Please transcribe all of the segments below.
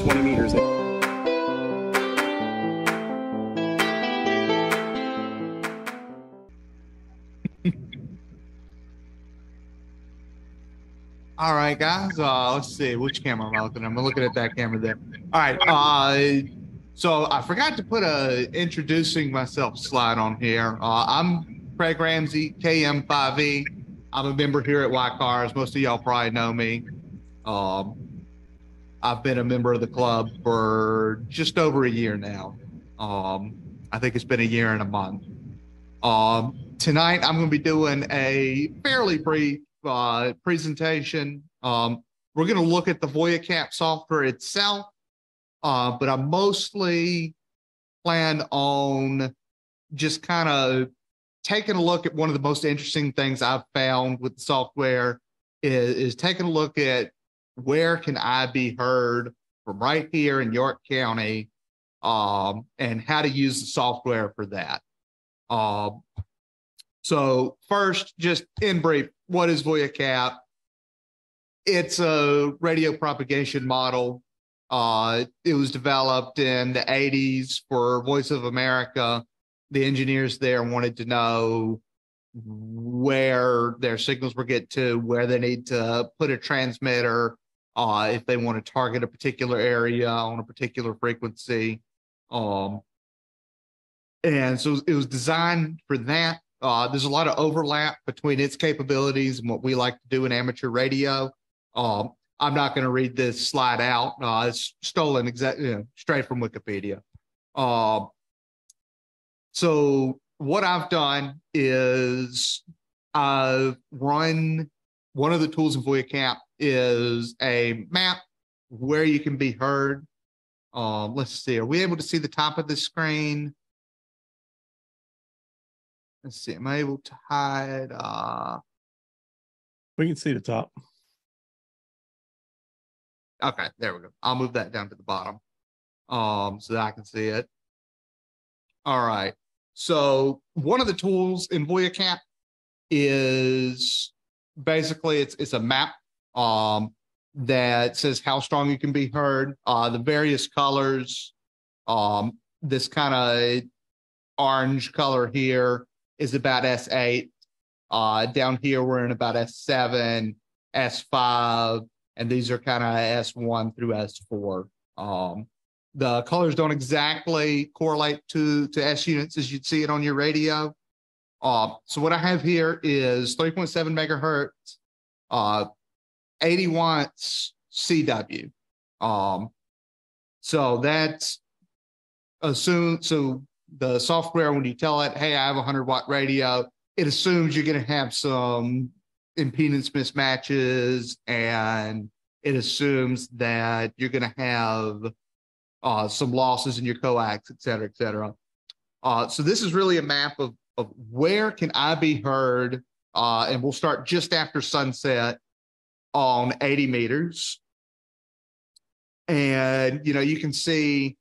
20 meters. All right, guys. Let's see which camera am I looking at. I'm looking at that camera there. All right. So I forgot to put a introducing myself slide on here. I'm Craig Ramsey, KM5E. I'm a member here at YCARS. Most of y'all probably know me. I've been a member of the club for just over a year now. I think it's been a year and a month. Tonight, I'm going to be doing a fairly brief presentation. We're going to look at the VOACAP software itself, but I mostly plan on just kind of taking a look at one of the most interesting things I've found with the software is taking a look at where can I be heard from right here in York County, and how to use the software for that. So first, just in brief, what is VOACAP? It's a radio propagation model. It was developed in the 80s for Voice of America. The engineers there wanted to know where their signals were getting to, where they need to put a transmitter, if they want to target a particular area on a particular frequency. And so it was designed for that. There's a lot of overlap between its capabilities and what we like to do in amateur radio. I'm not going to read this slide out. It's stolen straight from Wikipedia. So what I've done is I've run one of the tools in VOACAP is a map where you can be heard. Let's see. Are we able to see the top of the screen? Let's see. Am I able to hide? We can see the top. Okay, there we go. I'll move that down to the bottom, so that I can see it. All right. So one of the tools in VOACAP is basically it's a map that says how strong you can be heard. The various colors. This kind of orange color here is about S8. Down here, we're in about S7, S5, and these are kind of S1 through S4. The colors don't exactly correlate to S units as you'd see it on your radio. So what I have here is 3.7 megahertz, 80 watts CW. So that's assumed. So the software, when you tell it, hey, I have a 100-watt radio, it assumes you're going to have some impedance mismatches, and it assumes that you're going to have some losses in your coax, et cetera, et cetera. So this is really a map of where can I be heard, and we'll start just after sunset on 80 meters. And, you can see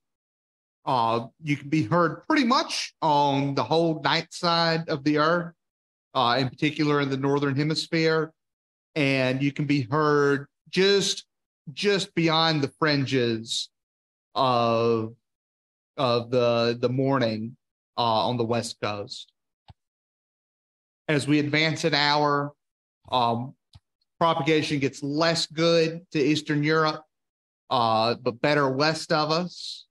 you can be heard pretty much on the whole night side of the Earth, in particular in the Northern Hemisphere. And you can be heard just beyond the fringes of the morning on the West Coast. As we advance an hour, propagation gets less good to Eastern Europe, but better west of us.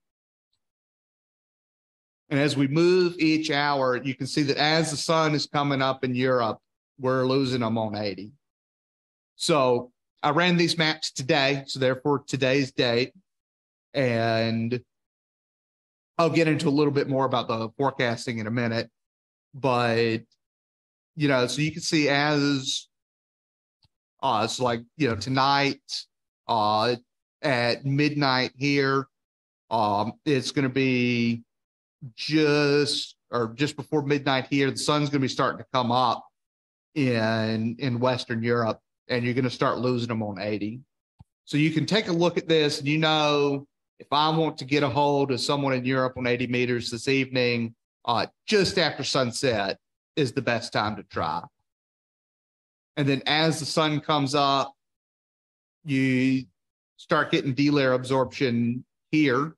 And as we move each hour, you can see that as the sun is coming up in Europe, we're losing them on 80. So I ran these maps today, so therefore today's date. And I'll get into a little bit more about the forecasting in a minute. But, so you can see as, it's like, tonight at midnight here, it's going to be just before midnight here, the sun's going to be starting to come up in Western Europe, and you're going to start losing them on 80. So you can take a look at this, and if I want to get a hold of someone in Europe on 80 meters this evening, just after sunset is the best time to try. And then as the sun comes up, you start getting D-layer absorption here,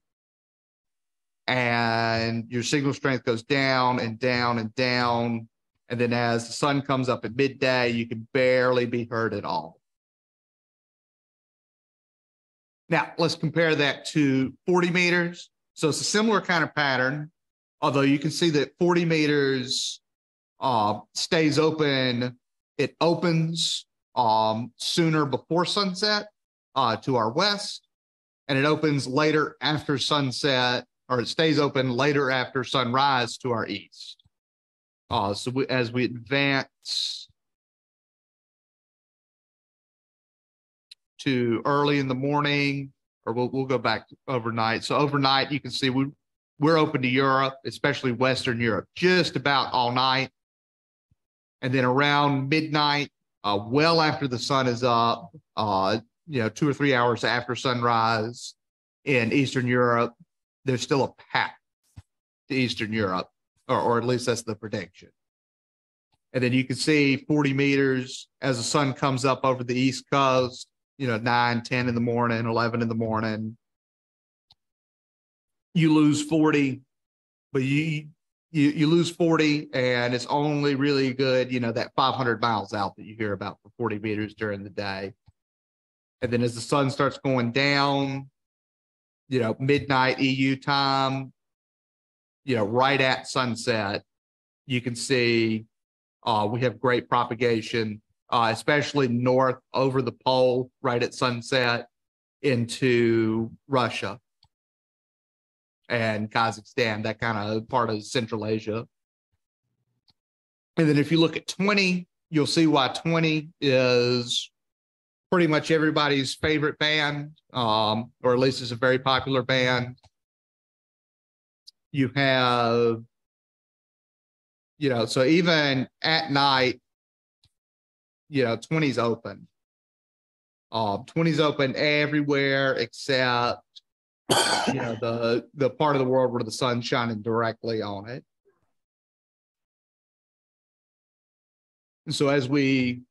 and your signal strength goes down and down and down. And then as the sun comes up at midday, you can barely be heard at all. Now, let's compare that to 40 meters. So it's a similar kind of pattern, although you can see that 40 meters stays open. It opens sooner before sunset to our west, and it opens later after sunset, or it stays open later after sunrise to our east. As we advance to early in the morning, or we'll go back to overnight. So overnight, you can see we're open to Europe, especially Western Europe, just about all night. And then around midnight, well after the sun is up, 2 or 3 hours after sunrise in Eastern Europe, there's still a path to Eastern Europe, or at least that's the prediction. And then you can see 40 meters as the sun comes up over the East Coast, 9, 10 in the morning, 11 in the morning. You lose 40, but you lose 40, and it's only really good, that 500 miles out that you hear about for 40 meters during the day. And then as the sun starts going down, midnight EU time, right at sunset, you can see we have great propagation, especially north over the pole, right at sunset, into Russia and Kazakhstan, that kind of part of Central Asia. And then if you look at 20, you'll see why 20 is pretty much everybody's favorite band, or at least it's a very popular band. You have, so even at night, 20's open. 20's open everywhere except, the part of the world where the sun's shining directly on it. And so as we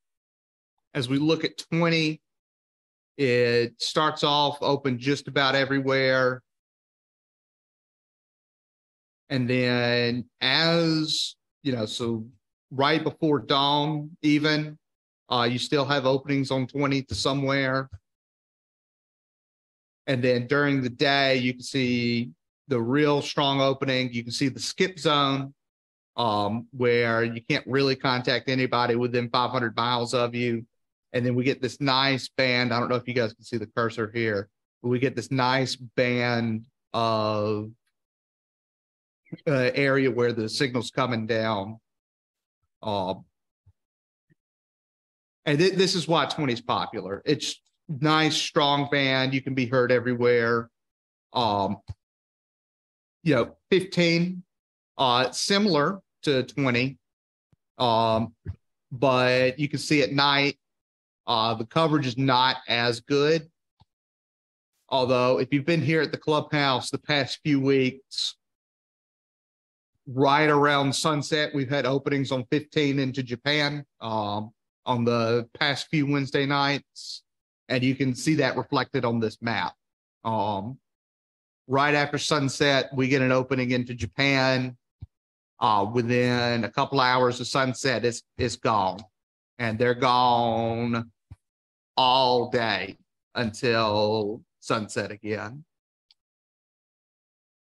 look at 20, it starts off open just about everywhere. And then so right before dawn even, you still have openings on 20 to somewhere. And then during the day, you can see the real strong opening. You can see the skip zone, where you can't really contact anybody within 500 miles of you. And then we get this nice band. I don't know if you guys can see the cursor here, but we get this nice band of area where the signal's coming down. And this is why 20 is popular. It's nice, strong band. You can be heard everywhere. 15, similar to 20, but you can see at night, the coverage is not as good. Although if you've been here at the clubhouse the past few weeks, right around sunset, we've had openings on 15 into Japan on the past few Wednesday nights. And you can see that reflected on this map. Right after sunset, we get an opening into Japan. Within a couple hours of sunset, it's gone. And they're gone all day until sunset again.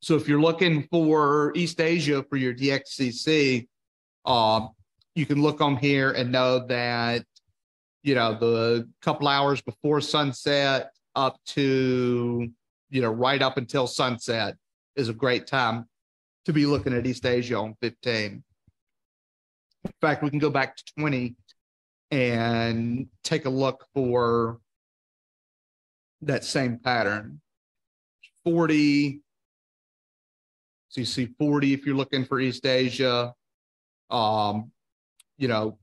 So if you're looking for East Asia for your DXCC, you can look on here and know that, the couple hours before sunset up to, right up until sunset is a great time to be looking at East Asia on 15. In fact, we can go back to 20 and take a look for that same pattern. 40. So you see 40 if you're looking for East Asia.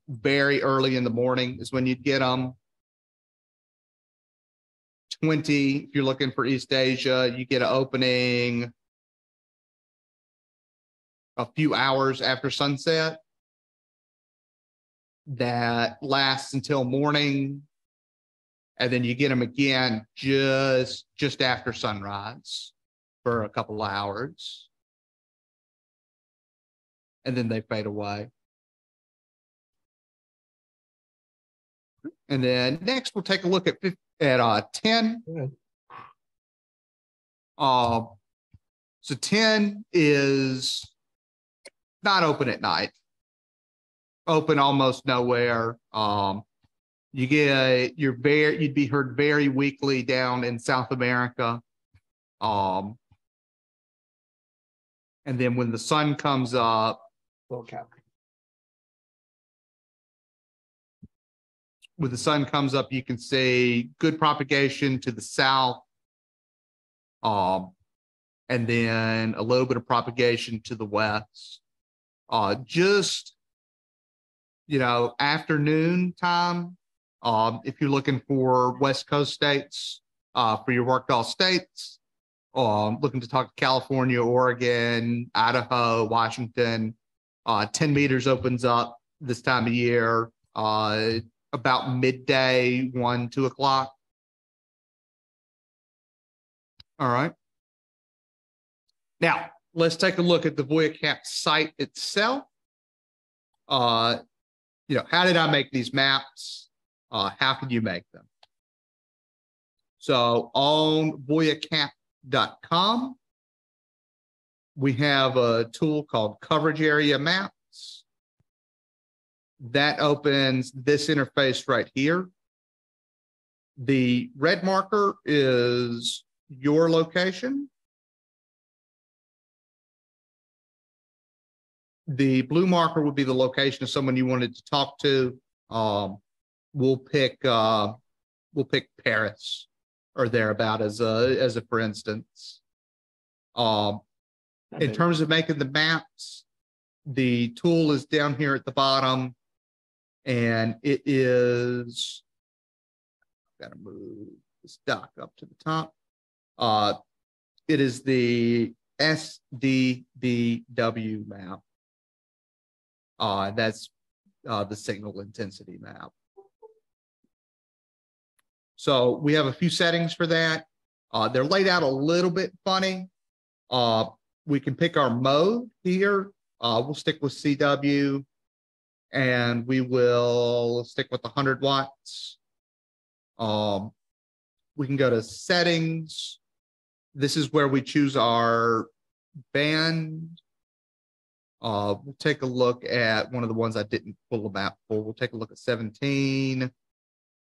Very early in the morning is when you'd get them. 20, if you're looking for East Asia, you get an opening a few hours after sunset that lasts until morning. and then you get them again just after sunrise for a couple of hours, and then they fade away. And then next we'll take a look at 10. So 10 is not open at night, open almost nowhere. You'd be heard very weakly down in South America. And then when the sun comes up, when the sun comes up, you can see good propagation to the south, and then a little bit of propagation to the west. Just, afternoon time, if you're looking for West Coast states, for your worked all states, looking to talk to California, Oregon, Idaho, Washington, 10 meters opens up this time of year, about midday, 1, 2 o'clock. All right. Now, let's take a look at the VOACAP site itself. How did I make these maps? How can you make them? So on VOACAP.com, we have a tool called Coverage Area Maps. That opens this interface right here. The red marker is your location. The blue marker would be the location of someone you wanted to talk to. We'll pick Paris or thereabout as a for instance. In terms of making the maps, the tool is down here at the bottom, and it is, got to move this dock up to the top. It is the SDBW map. That's the signal intensity map. So we have a few settings for that. They're laid out a little bit funny. We can pick our mode here. We'll stick with CW, and we will stick with 100 watts. We can go to settings. This is where we choose our band. We'll take a look at one of the ones I didn't pull the map for. We'll take a look at 17,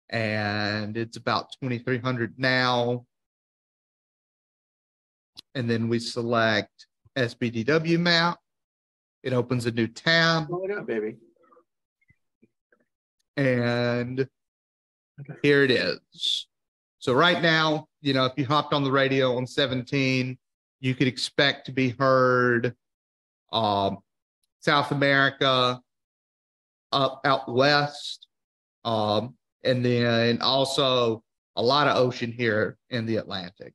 and it's about 2300 now. And then we select SBDW map. It opens a new tab. Roll it up, baby. And here it is. So right now, if you hopped on the radio on 17, you could expect to be heard South America, out west, and then also a lot of ocean here in the Atlantic.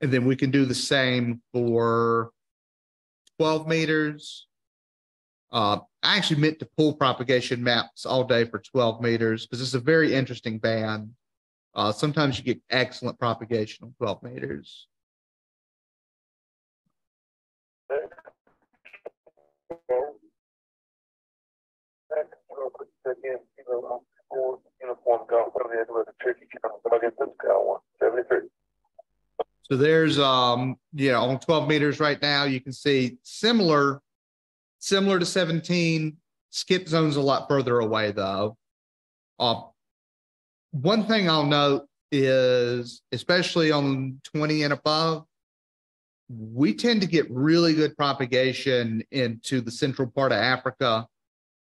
And then we can do the same for 12 meters. I actually meant to pull propagation maps all day for 12 meters because it's a very interesting band. Sometimes you get excellent propagation on 12 meters. So there's, on 12 meters right now, you can see similar to 17. Skip zone's a lot further away though. One thing I'll note is, especially on 20 and above, we tend to get really good propagation into the central part of Africa.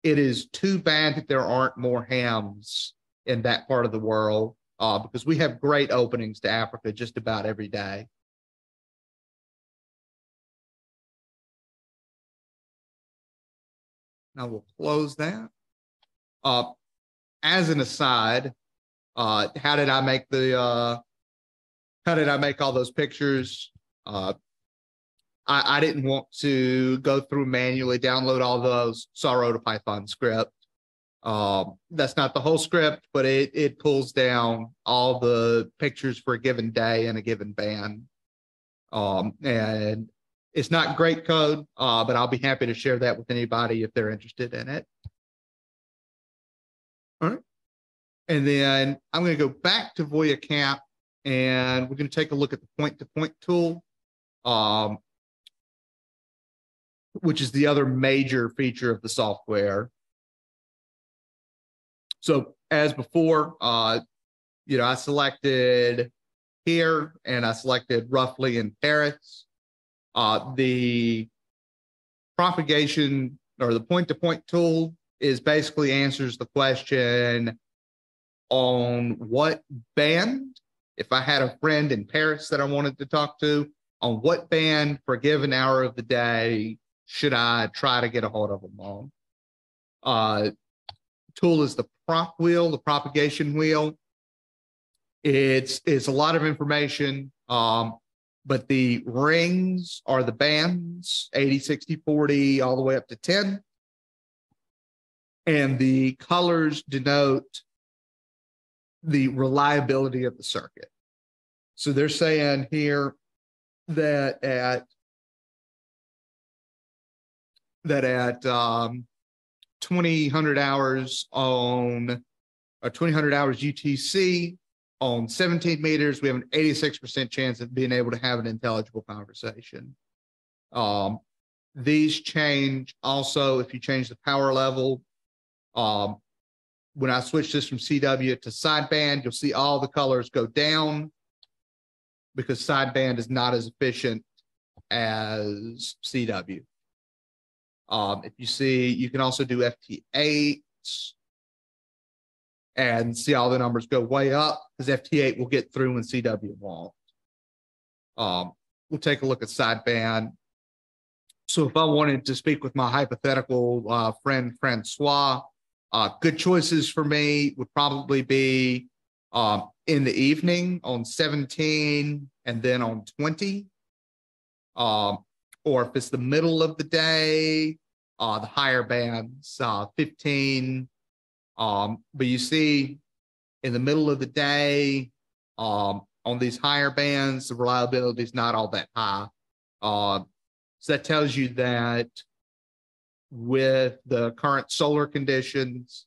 It is too bad that there aren't more hams in that part of the world, because we have great openings to Africa just about every day. Now we'll close that. As an aside, how did I make all those pictures? I didn't want to go through manually download all those, so I wrote a Python script. That's not the whole script, but it pulls down all the pictures for a given day and a given band. And it's not great code, but I'll be happy to share that with anybody if they're interested in it. All right. And then I'm going to go back to VOACAP, and we're going to take a look at the point-to-point tool, which is the other major feature of the software. So as before, I selected here, and I selected roughly in Paris. The propagation or the point-to-point tool is basically answers the question on what band, if I had a friend in Paris that I wanted to talk to, on what band for a given hour of the day should I try to get a hold of them on. Tool is the prop wheel, the propagation wheel. It's a lot of information, but the rings are the bands, 80, 60, 40, all the way up to 10. And the colors denote the reliability of the circuit. So they're saying here that at 2000 hours on, or 2000 hours UTC on 17 meters, we have an 86% chance of being able to have an intelligible conversation. These change also if you change the power level. When I switch this from CW to sideband, you'll see all the colors go down because sideband is not as efficient as CW. If you see, you can also do FT8 and see all the numbers go way up because FT8 will get through when CW won't. We'll take a look at sideband. So if I wanted to speak with my hypothetical friend Francois, good choices for me would probably be in the evening on 17 and then on 20. Or if it's the middle of the day, the higher bands, 15. But you see, in the middle of the day, on these higher bands, the reliability is not all that high. So that tells you that with the current solar conditions,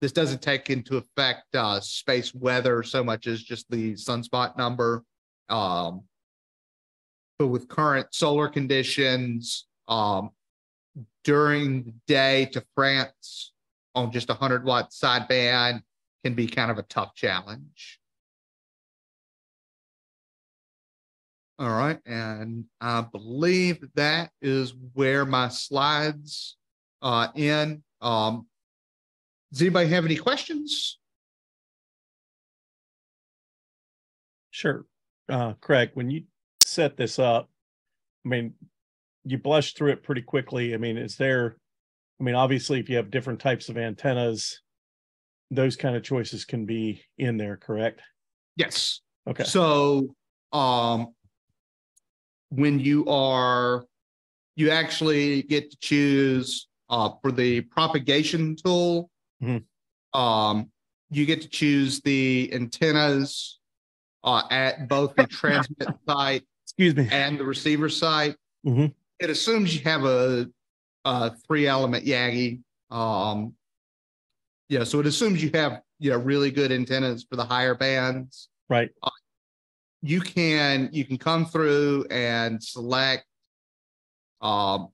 this doesn't take into effect space weather so much as just the sunspot number. But with current solar conditions, during the day to France on just 100-watt sideband can be kind of a tough challenge. All right, and I believe that is where my slides end. Does anybody have any questions? Sure. Craig, when you set this up, I mean, you blushed through it pretty quickly. I mean, obviously, if you have different types of antennas, those kind of choices can be in there, correct? Yes. Okay. So, when you actually get to choose for the propagation tool, mm-hmm. You get to choose the antennas at both the transmit site and the receiver site. Mm-hmm. It assumes you have a 3-element Yagi. So it assumes you have really good antennas for the higher bands. Right. You can come through and select, there's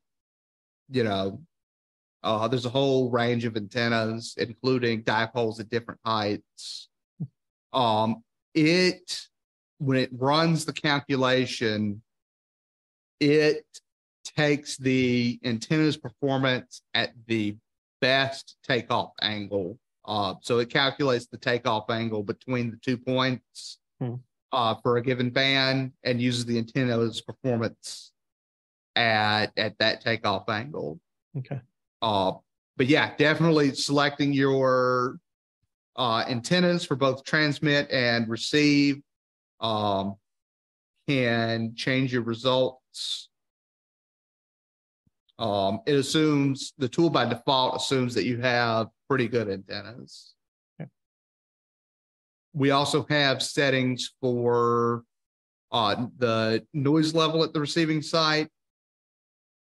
a whole range of antennas, including dipoles at different heights. When it runs the calculation, it takes the antenna's performance at the best takeoff angle. So it calculates the takeoff angle between the 2 points. For a given band and uses the antenna's performance at that takeoff angle. Okay. But yeah, definitely selecting your antennas for both transmit and receive can change your results. It assumes, the tool by default assumes that you have pretty good antennas. Okay. We also have settings for the noise level at the receiving site.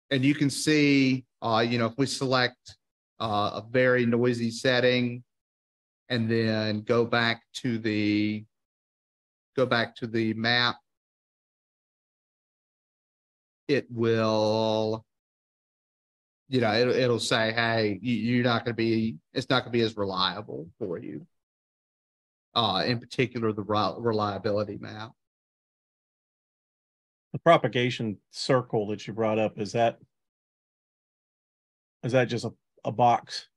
And you can see, if we select a very noisy setting and then go back to the map, it will, it'll say, hey, you're not going to be, it's not going to be as reliable for you. In particular, the reliability map. The propagation circle that you brought up, is that just a box?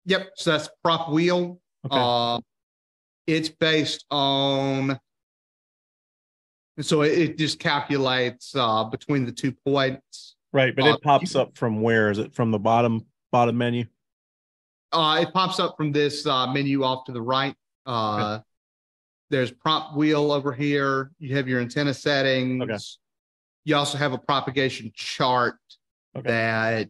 Yep. So that's prop wheel. Okay. It's based on, so it just calculates between the 2 points. Right, but it pops up from where? Is it from the bottom menu? It pops up from this menu off to the right. Okay. There's prop wheel over here. You have your antenna settings. Okay. You also have a propagation chart that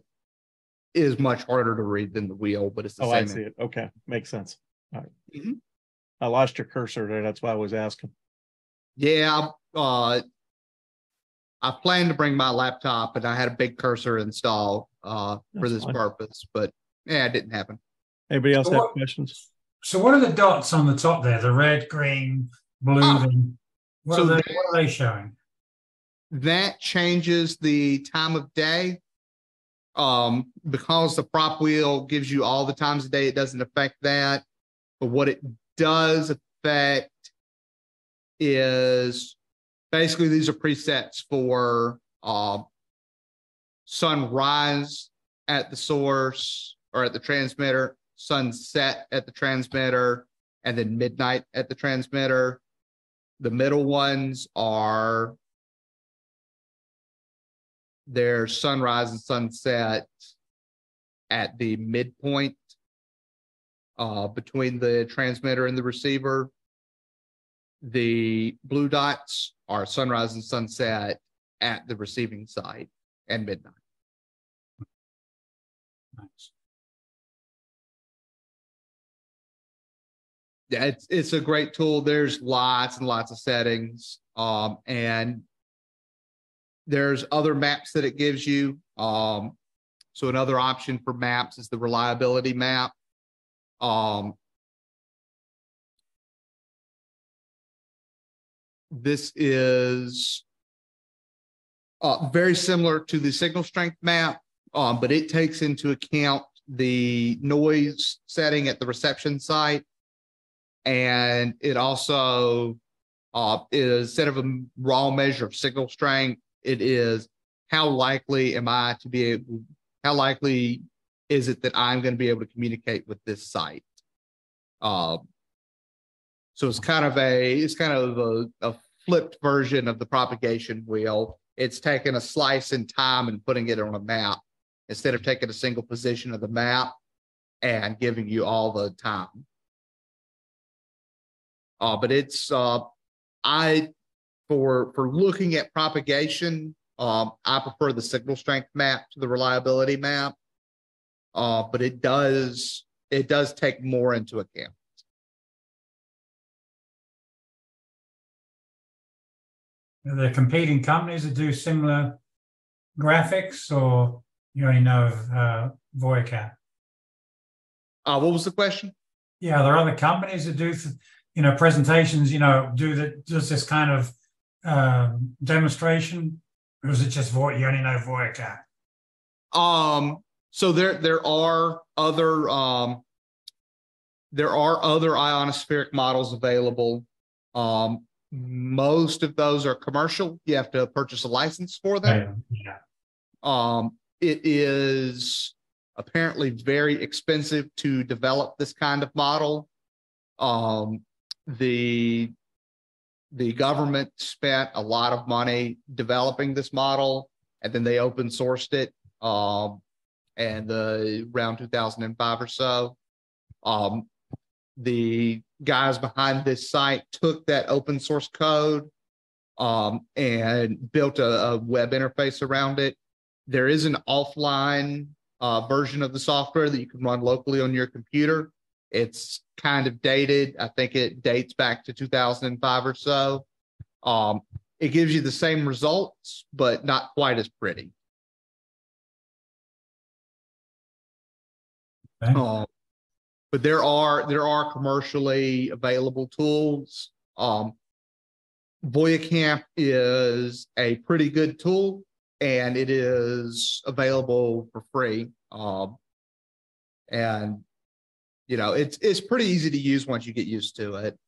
is much harder to read than the wheel, but it's the same. I see it. Okay, makes sense. All right. Mm-hmm. I lost your cursor there. That's why I was asking. Yeah, I planned to bring my laptop, and I had a big cursor installed for this purpose, but yeah, it didn't happen. Anybody else have questions? So what are the dots on the top there? The red, green, blue, what are they showing? That changes the time of day. Because the prop wheel gives you all the times of day, it doesn't affect that. But what it does affect is basically these are presets for sunrise at the source or at the transmitter, sunset at the transmitter, and then midnight at the transmitter. The middle ones are their sunrise and sunset at the midpoint between the transmitter and the receiver. The blue dots are sunrise and sunset at the receiving site and midnight. Nice. Yeah, it's a great tool. There's lots and lots of settings, and there's other maps that it gives you. So another option for maps is the reliability map. This is very similar to the signal strength map, but it takes into account the noise setting at the reception site. And it also is, instead of a raw measure of signal strength, it is how likely is it that I'm going to be able to communicate with this site. So it's kind of a flipped version of the propagation wheel. It's taking a slice in time and putting it on a map instead of taking a single position of the map and giving you all the time. But it's for looking at propagation, I prefer the signal strength map to the reliability map. But it does take more into account. Are there competing companies that do similar graphics, or you only know of VOACAP? What was the question? Yeah, are there other companies that do presentations, does this kind of demonstration, or is it just you only know VOACAP? So there are other ionospheric models available. Most of those are commercial. You have to purchase a license for them. Yeah. It is apparently very expensive to develop this kind of model. The government spent a lot of money developing this model, and then they open sourced it and around 2005 or so. The guys behind this site took that open source code and built a web interface around it. There is an offline version of the software that you can run locally on your computer. It's kind of dated. I think it dates back to 2005 or so. It gives you the same results, but not quite as pretty. Okay. But there are commercially available tools. VOACAP is a pretty good tool, and it is available for free. And you know, it's pretty easy to use once you get used to it.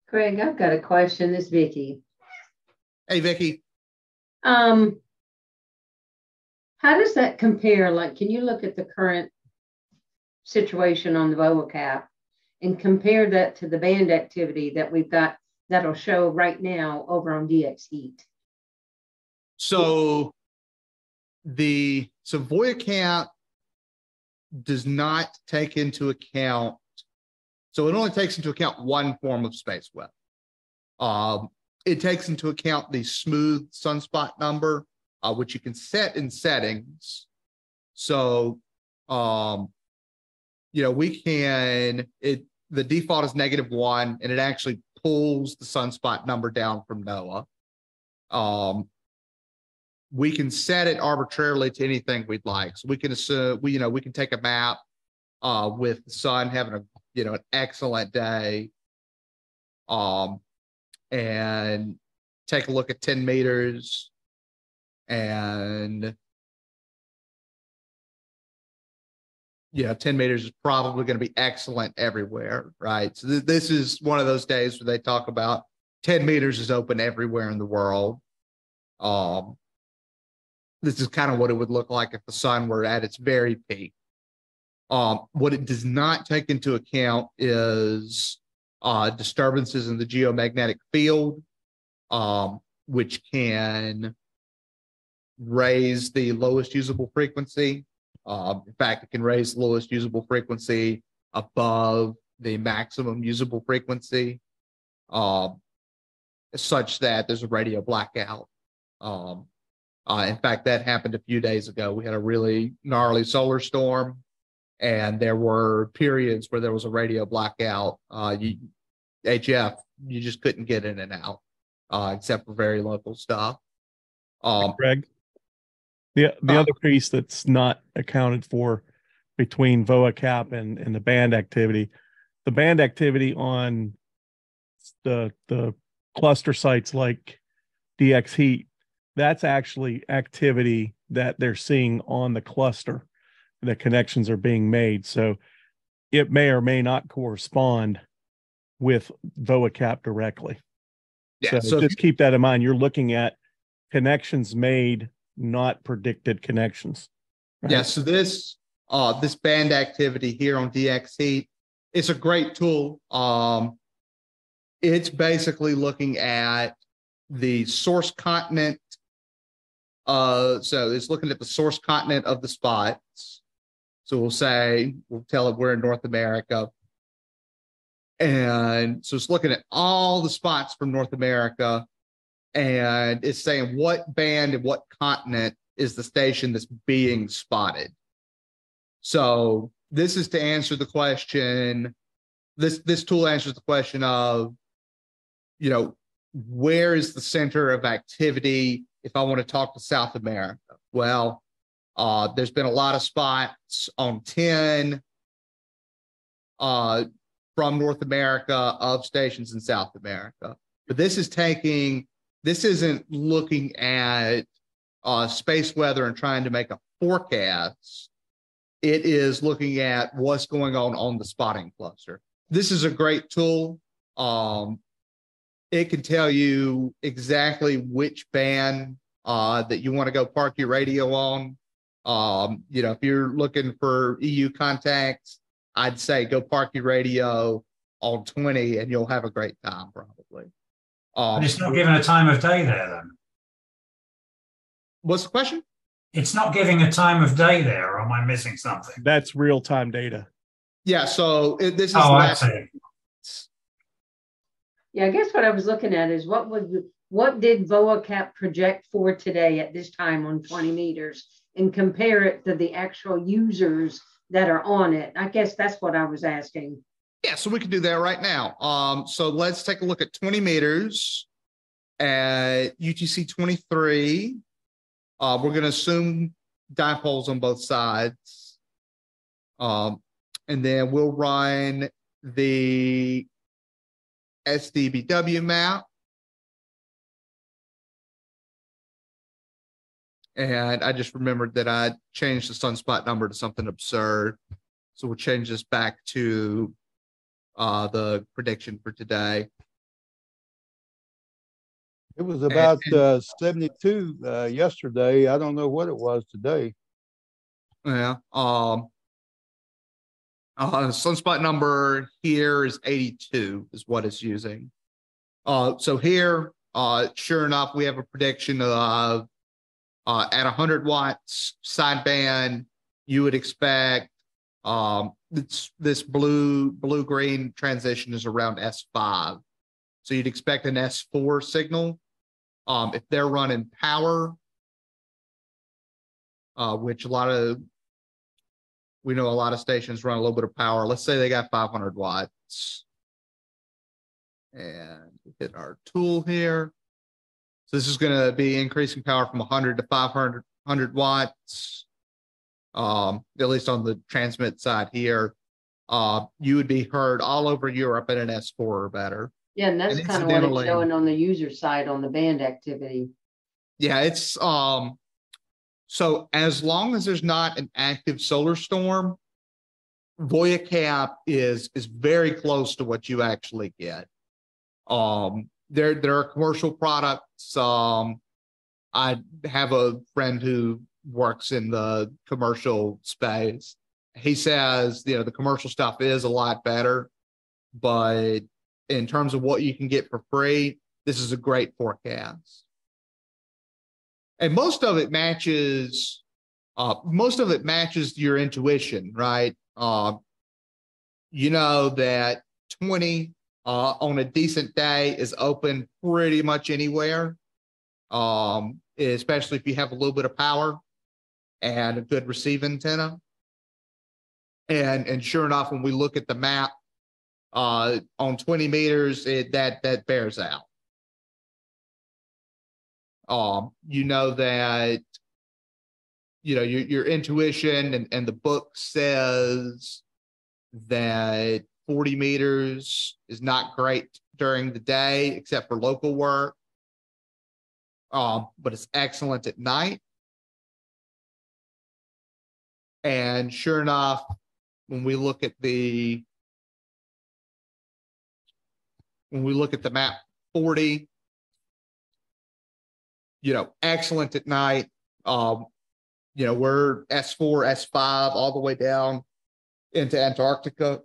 Craig, I've got a question. This is Vicki. Hey, Vicki. How does that compare? Like, can you look at the current situation on the VOACAP and compare that to the band activity that we've got that'll show right now over on DX Heat? So VOACAP does not take into account, so it only takes into account one form of space weather. It takes into account the smooth sunspot number, which you can set in settings. So, you know, the default is -1, and it actually pulls the sunspot number down from NOAA. We can set it arbitrarily to anything we'd like. So we can assume, we can take a map with the sun having an excellent day, and take a look at 10 meters, and 10 meters is probably going to be excellent everywhere, right? So this is one of those days where they talk about 10 meters is open everywhere in the world. This is kind of what it would look like if the sun were at its very peak. What it does not take into account is disturbances in the geomagnetic field, which can raise the lowest usable frequency. In fact, it can raise the lowest usable frequency above the maximum usable frequency, such that there's a radio blackout. In fact, that happened a few days ago. We had a really gnarly solar storm, and there were periods where there was a radio blackout. HF, you just couldn't get in and out, except for very local stuff. Greg, the other piece that's not accounted for between VOACAP and the band activity on the cluster sites like DX Heat, that's actually activity that they're seeing on the cluster. The connections are being made. So it may or may not correspond with VOACAP directly. Yeah, so just keep that in mind. You're looking at connections made, not predicted connections. Right? Yeah, so this band activity here on DX Heat, it's a great tool. It's basically looking at the source continent. So it's looking at the source continent of the spots. So we'll tell it we're in North America. And so it's looking at all the spots from North America, and it's saying what band and what continent is the station that's being spotted. So this is to answer the question. This tool answers the question of, where is the center of activity if I want to talk to South America? Well, there's been a lot of spots on 10 from North America of stations in South America. But this isn't looking at space weather and trying to make a forecast. It is looking at what's going on the spotting cluster. This is a great tool. It can tell you exactly which band that you want to go park your radio on. If you're looking for EU contacts, I'd say go park your radio on 20 and you'll have a great time probably. But it's not giving a time of day there then. What's the question? It's not giving a time of day there, or am I missing something? That's real-time data. Yeah, so this is I see. Yeah, I guess what I was looking at is what would what did VOACAP project for today at this time on 20 meters and compare it to the actual users that are on it? I guess that's what I was asking. Yeah, so we can do that right now. So let's take a look at 20 meters at UTC 23. We're going to assume dipoles on both sides. And then we'll run the SDBW map. And I just remembered that I changed the sunspot number to something absurd. So we'll change this back to the prediction for today. It was about 72 yesterday. I don't know what it was today. Yeah. Sunspot number here is 82 is what it's using. So here, sure enough, we have a prediction of at 100 watts sideband, you would expect this blue-green transition is around S5. So you'd expect an S4 signal. If they're running power, which we know a lot of stations run a little bit of power. Let's say they got 500 watts. And hit our tool here. So this is going to be increasing power from 100 to 500 watts, at least on the transmit side here. You would be heard all over Europe at an S4 or better. Yeah, and that's kind of what it's showing on the user side on the band activity. Yeah, it's so as long as there's not an active solar storm, VOACAP is very close to what you actually get. There are commercial products. I have a friend who works in the commercial space. He says, the commercial stuff is a lot better, but in terms of what you can get for free, this is a great forecast. And most of it matches your intuition, right? You know that 20 on a decent day is open pretty much anywhere, especially if you have a little bit of power and a good receive antenna. And sure enough, when we look at the map on 20 meters, that bears out. You know that your intuition and the book says that 40 meters is not great during the day, except for local work. But it's excellent at night. And sure enough, when we look at the map 40, excellent at night. We're S4, S5 all the way down into Antarctica.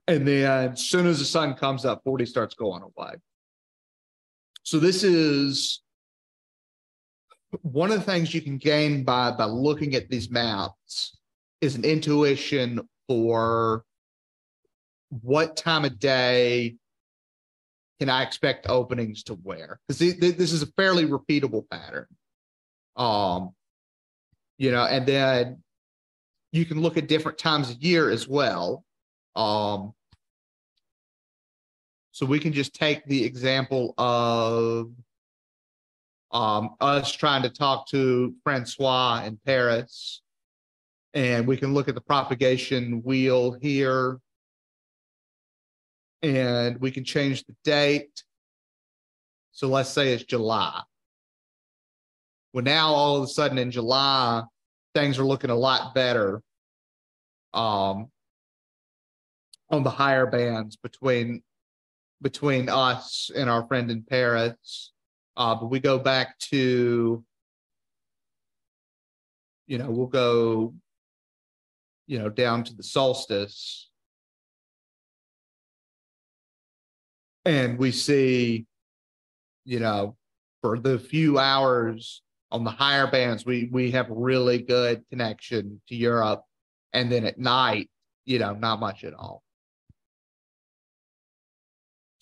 And then as soon as the sun comes up, 40 starts going away. So this is one of the things you can gain by looking at these maps is an intuition for what time of day can I expect openings to where? Because this is a fairly repeatable pattern. And then you can look at different times of year as well. So we can just take the example of us trying to talk to Francois in Paris, and we can look at the propagation wheel here, and we can change the date. So let's say it's July. Well, now all of a sudden in July, things are looking a lot better on the higher bands between us and our friend in Paris. But we go back to, we'll go, down to the solstice. And we see, for the few hours on the higher bands, we have really good connection to Europe. And then at night, not much at all.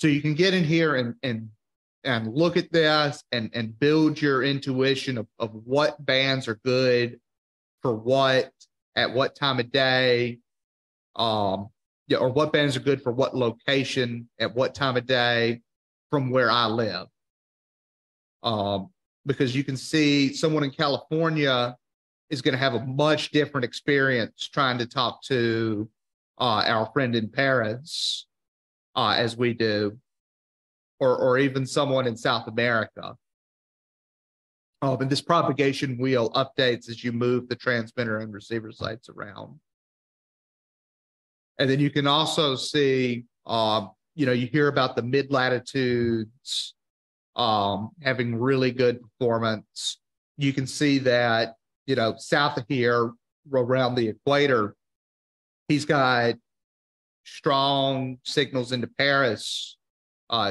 So you can get in here and look at this and build your intuition of what bands are good for what at what time of day, yeah, or what bands are good for what location at what time of day from where I live. Because you can see someone in California is going to have a much different experience trying to talk to our friend in Paris as we do, or even someone in South America. And this propagation wheel updates as you move the transmitter and receiver sites around. And then you can also see, you hear about the mid latitudes having really good performance. You can see that, south of here, around the equator, he's got strong signals into Paris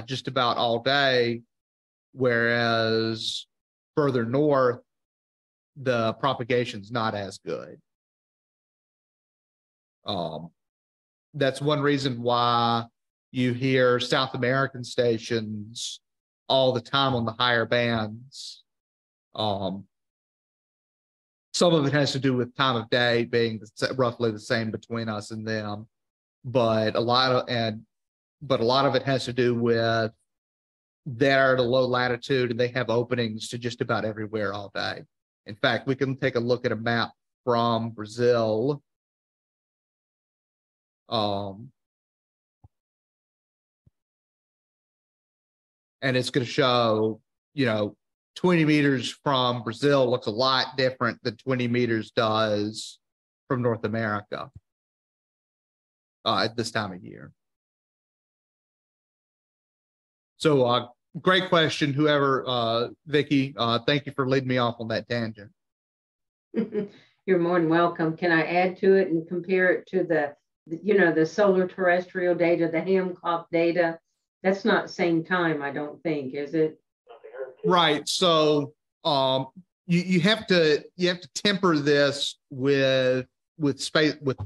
just about all day, whereas further north, the propagation's not as good. That's one reason why you hear South American stations all the time on the higher bands. Some of it has to do with time of day being roughly the same between us and them, but a lot of it has to do with they're at a low latitude and they have openings to just about everywhere all day. In fact, we can take a look at a map from Brazil. And it's going to show, 20 meters from Brazil looks a lot different than 20 meters does from North America at this time of year. So great question, whoever, Vicky, thank you for leading me off on that tangent. You're more than welcome. Can I add to it and compare it to the solar terrestrial data, the ham clock data? That's not the same time, I don't think, is it? Right. So you have to temper this with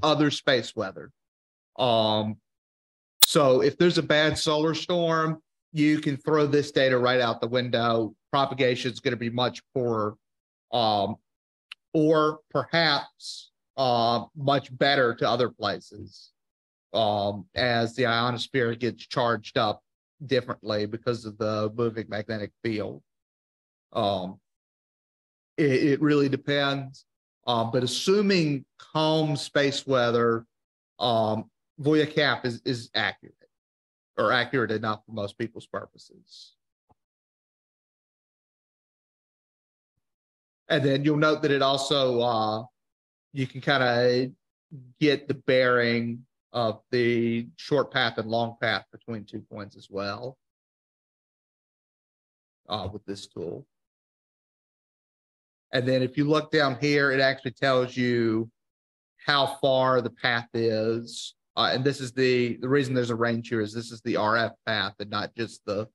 other space weather. So if there's a bad solar storm, you can throw this data right out the window. Propagation is going to be much poorer, or perhaps much better to other places, as the ionosphere gets charged up differently because of the moving magnetic field. It really depends. But assuming calm space weather, VOACAP is accurate, or accurate enough for most people's purposes. And then you'll note that it also, you can kind of get the bearing of the short path and long path between 2 points as well with this tool. And then if you look down here, it actually tells you how far the path is. And this is the reason there's a range here is this is the RF path and not just the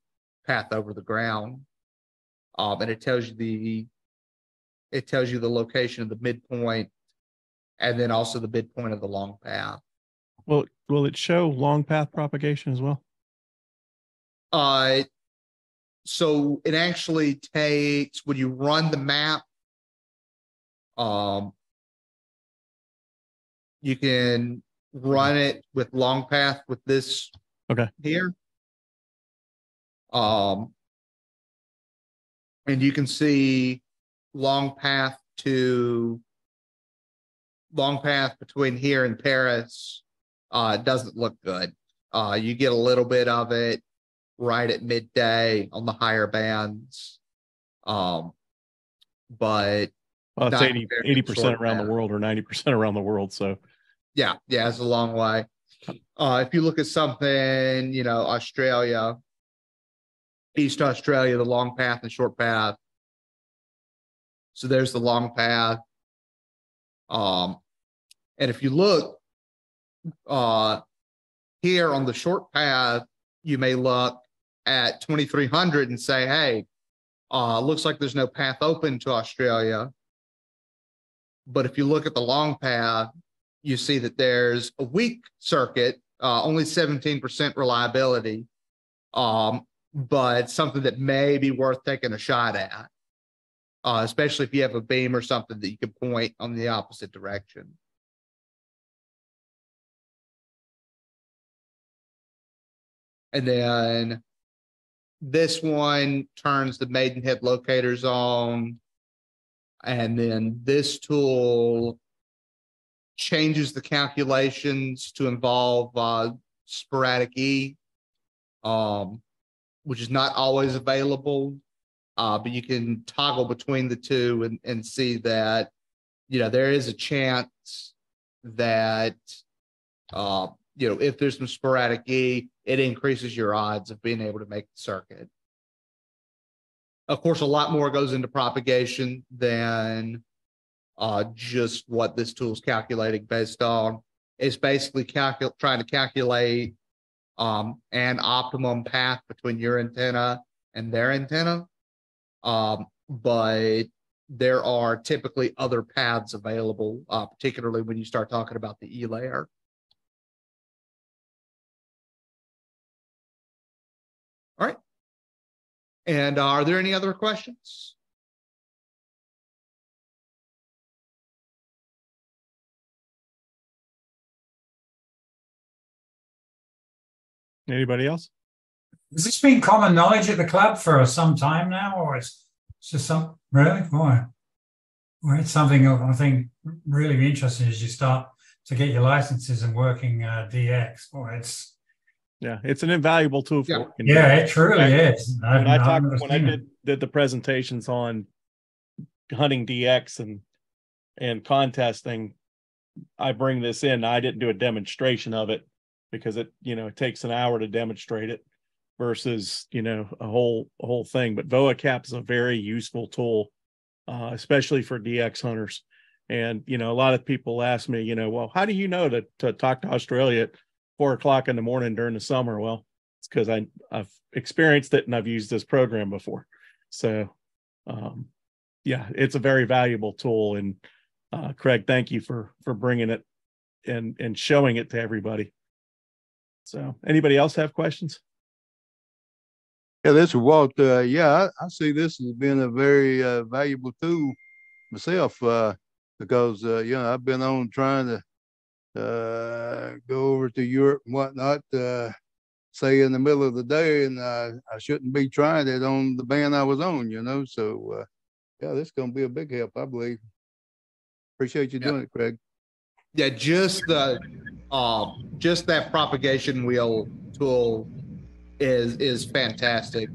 path over the ground. And it tells you the location of the midpoint and then also the midpoint of the long path. Well, will it show long path propagation as well? So it actually takes, when you run the map, you can run it with long path with this here. And you can see long path between here and Paris doesn't look good. You get a little bit of it right at midday on the higher bands. But well, it's 80% around the world or 90% around the world. So yeah, it's a long way. If you look at something, Australia, East Australia, the long path and short path. So there's the long path. And if you look here on the short path, you may look at 2300 and say, hey, looks like there's no path open to Australia. But if you look at the long path, you see that there's a weak circuit, only 17% reliability. But something that may be worth taking a shot at, especially if you have a beam or something that you can point on the opposite direction. And then this one turns the Maidenhead locators on. And then this tool changes the calculations to involve sporadic E, which is not always available, but you can toggle between the two and see that, you know, there is a chance that, you know, if there's some sporadic E, it increases your odds of being able to make the circuit. Of course, a lot more goes into propagation than just what this tool is calculating based on. It's basically trying to calculate an optimum path between your antenna and their antenna. But there are typically other paths available, particularly when you start talking about the E layer. All right. And are there any other questions? Anybody else? Has this been common knowledge at the club for some time now, or it's just some really? Boy, well, it's something I think really interesting as you start to get your licenses and working DX. Boy, it's it's an invaluable tool for it truly is. When I did the presentations on hunting DX and contesting, I bring this in. I didn't do a demonstration of it because it takes an hour to demonstrate it versus a whole thing. But VOACAP is a very useful tool, especially for DX hunters. And a lot of people ask me, well, how do you know to talk to Australia at 4 o'clock in the morning during the summer? Well, it's because I've experienced it and I've used this program before. So it's a very valuable tool. And Craig, thank you for bringing it and showing it to everybody. So anybody else have questions? Yeah, this is Walt. I see this as being a very valuable tool myself because, I've been on trying to go over to Europe and whatnot, say in the middle of the day, and I shouldn't be trying it on the band I was on, so this is going to be a big help, I believe. Appreciate you doing it, Craig. Yeah, just that propagation wheel tool is fantastic,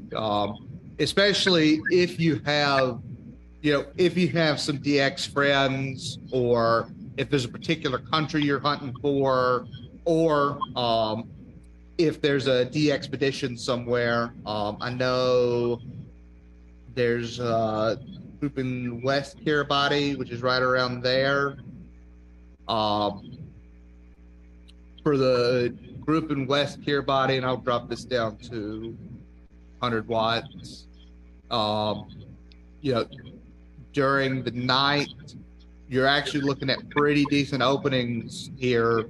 especially if you have some DX friends, or if there's a particular country you're hunting for, or if there's a DXpedition somewhere. I know there's a group in West Kiribati, which is right around there. For the group in West Kiribati, and I'll drop this down to 100 watts. During the night, you're actually looking at pretty decent openings here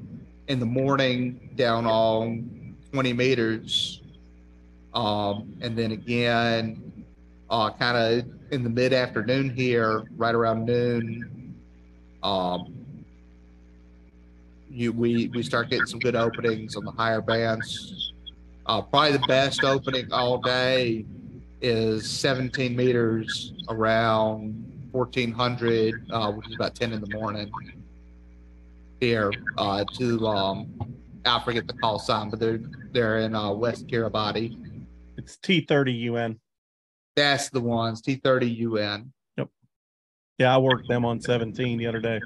in the morning down on 20 meters. And then again, kind of in the mid-afternoon here, right around noon, we start getting some good openings on the higher bands. Probably the best opening all day is 17 meters around 1400, which is about 10 in the morning here I forget the call sign, but they're in West Kiribati. It's T30 UN. That's the ones, T30 UN. Yep. Yeah, I worked them on 17 the other day.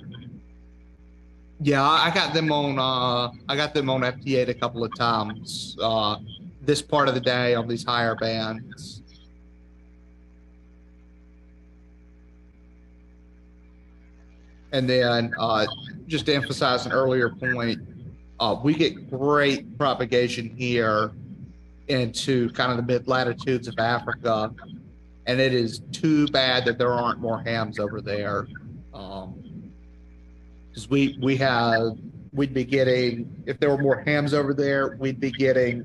Yeah, I got them on FT8 a couple of times this part of the day on these higher bands. And then just to emphasize an earlier point, we get great propagation here into kind of the mid-latitudes of Africa, and it is too bad that there aren't more hams over there. Because we'd be getting, if there were more hams over there, we'd be getting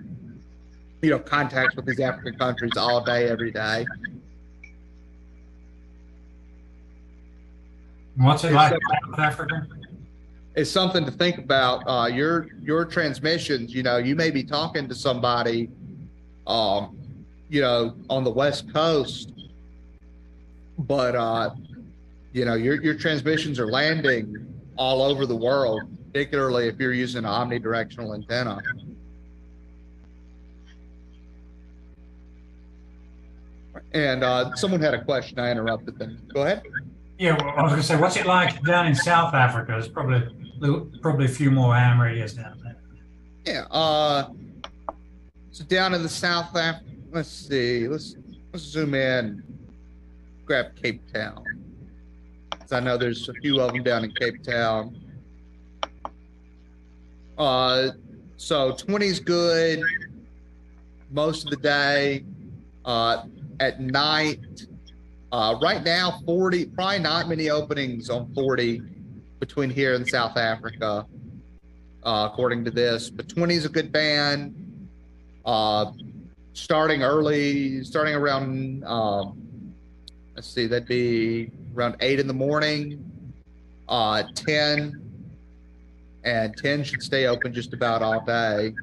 contacts with these African countries all day, every day. What's it like in South Africa? It's something to think about. Your transmissions, you may be talking to somebody, on the West Coast, but your transmissions are landing all over the world, particularly if you're using an omnidirectional antenna. And someone had a question. I interrupted them. Go ahead. Yeah, well, I was going to say, what's it like down in South Africa? There's probably a few more ham radios down there. Yeah. So down in the South Africa, let's see. Let's zoom in. Grab Cape Town. I know there's a few of them down in Cape Town. So 20's good most of the day. At night, right now 40, probably not many openings on 40 between here and South Africa, according to this. But 20's a good band. Starting around, let's see, that'd be around 8 in the morning, 10 should stay open just about all day.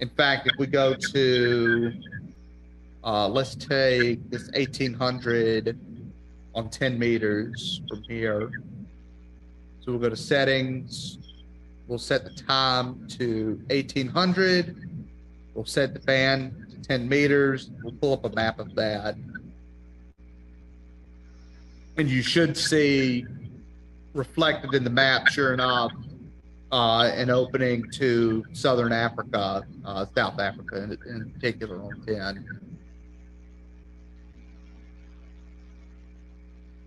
In fact, if we go to, let's take this 1800 on 10 meters from here. So we'll go to settings. We'll set the time to 1800. We'll set the band to 10 meters. We'll pull up a map of that. And you should see reflected in the map, sure enough, an opening to Southern Africa, South Africa in particular on 10.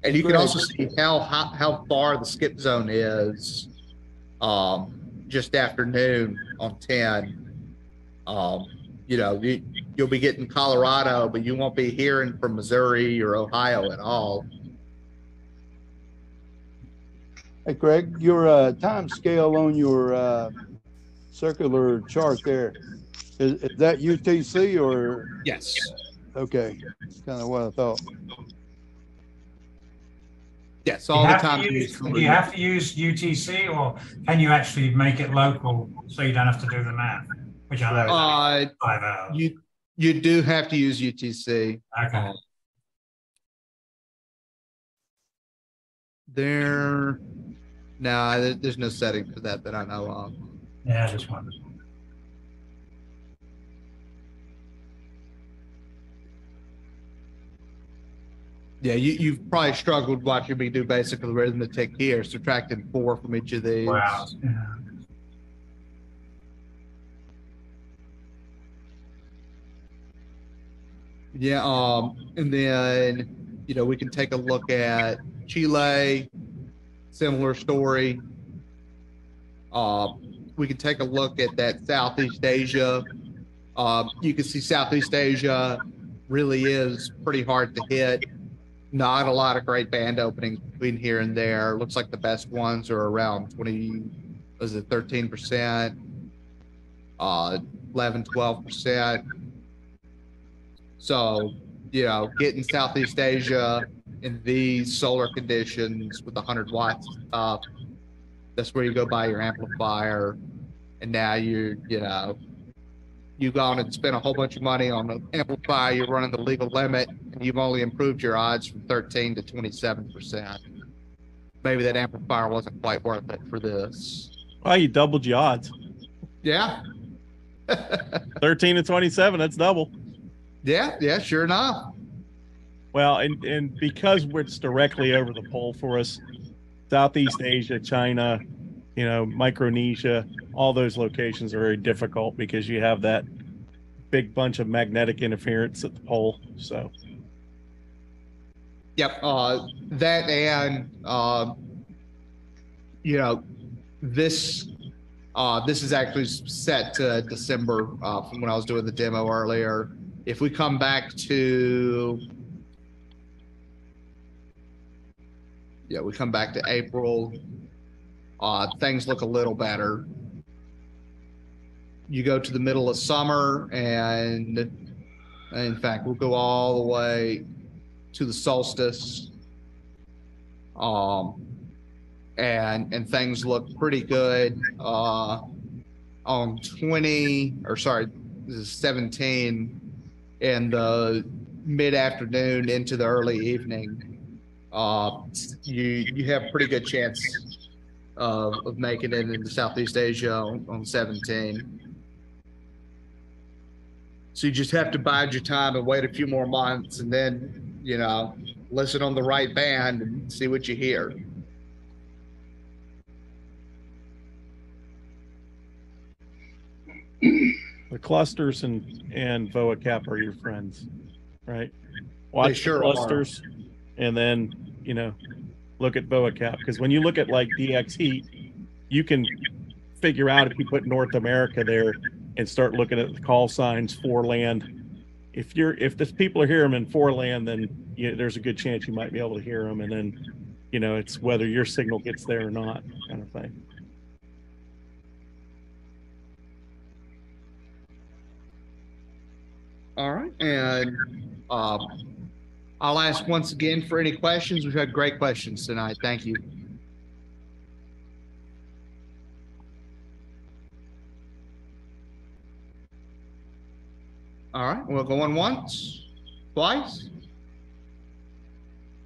And you can also see how far the skip zone is just after noon on 10. You'll be getting Colorado, but you won't be hearing from Missouri or Ohio at all. Hey, Craig, your time scale on your circular chart there, is that UTC or? Yes. Okay, that's kind of what I thought. Yes, all the time. Do you have to use UTC, or can you actually make it local so you don't have to do the math? Which I know is 5 hours. You do have to use UTC. Okay. There's no setting for that I know of. Yeah, I just wondered. Yeah, you've probably struggled watching me do basically the arithmetic here, subtracting 4 from each of these. Wow. Yeah, and then, we can take a look at Chile, similar story. We can take a look at that Southeast Asia. You can see Southeast Asia really is pretty hard to hit. Not a lot of great band openings between here and there. Looks like the best ones are around 13%, 11, 12%. So, getting Southeast Asia in these solar conditions with 100 watts up, that's where you go buy your amplifier. And now you've gone and spent a whole bunch of money on the amplifier, you're running the legal limit, and you've only improved your odds from 13 to 27%. Maybe that amplifier wasn't quite worth it for this. Well, you doubled your odds. Yeah. 13 to 27, that's double. Yeah, sure enough. Well, and because it's directly over the pole for us, Southeast Asia, China, Micronesia, all those locations are very difficult because you have that big bunch of magnetic interference at the pole. So, yep, that and this is actually set to December from when I was doing the demo earlier. If we come back to April, things look a little better. you go to the middle of summer, and in fact, we'll go all the way to the solstice. And things look pretty good on 20, or sorry, this is 17 in the mid-afternoon into the early evening. You have a pretty good chance of making it into Southeast Asia on 17. So you just have to bide your time and wait a few more months, and then, you know, listen on the right band and see what you hear. The clusters and VOACAP are your friends, right? Watch sure the clusters and then, you know, look at VOACAP, because when you look at like DX heat, you can figure out if you put North America there and start looking at the call signs for land. If the people are hearing them in for land, then there's a good chance you might be able to hear them. And then, you know, it's whether your signal gets there or not, kind of thing. All right, and I'll ask once again for any questions. We've had great questions tonight. Thank you. All right, we'll go on once, twice.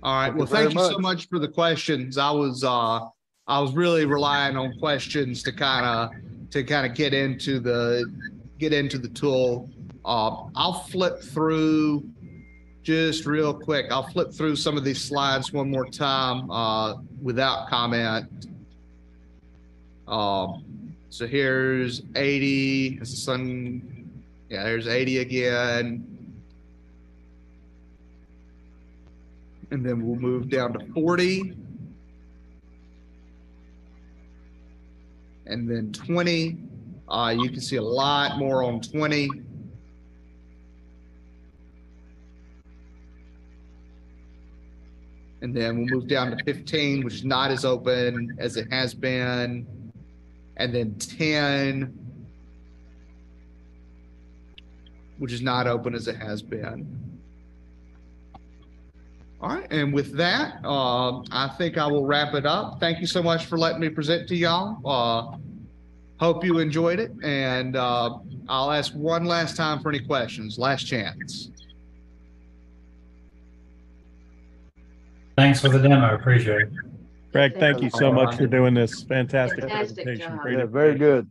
All right, well, thank you so much for the questions. I was really relying on questions to kind of get into the tool. I'll flip through just real quick. I'll flip through some of these slides one more time without comment. So here's 80. It's the sun. Yeah, there's 80 again. And then we'll move down to 40. And then 20. You can see a lot more on 20. And then we'll move down to 15, which is not as open as it has been. And then 10, which is not open as it has been. All right, and with that, I think I will wrap it up. Thank you so much for letting me present to y'all. Hope you enjoyed it, and I'll ask one last time for any questions. Last chance. Thanks for the demo. Appreciate it. Craig, thank you so much for doing this fantastic Fantastic presentation. job. Great Yeah, very good.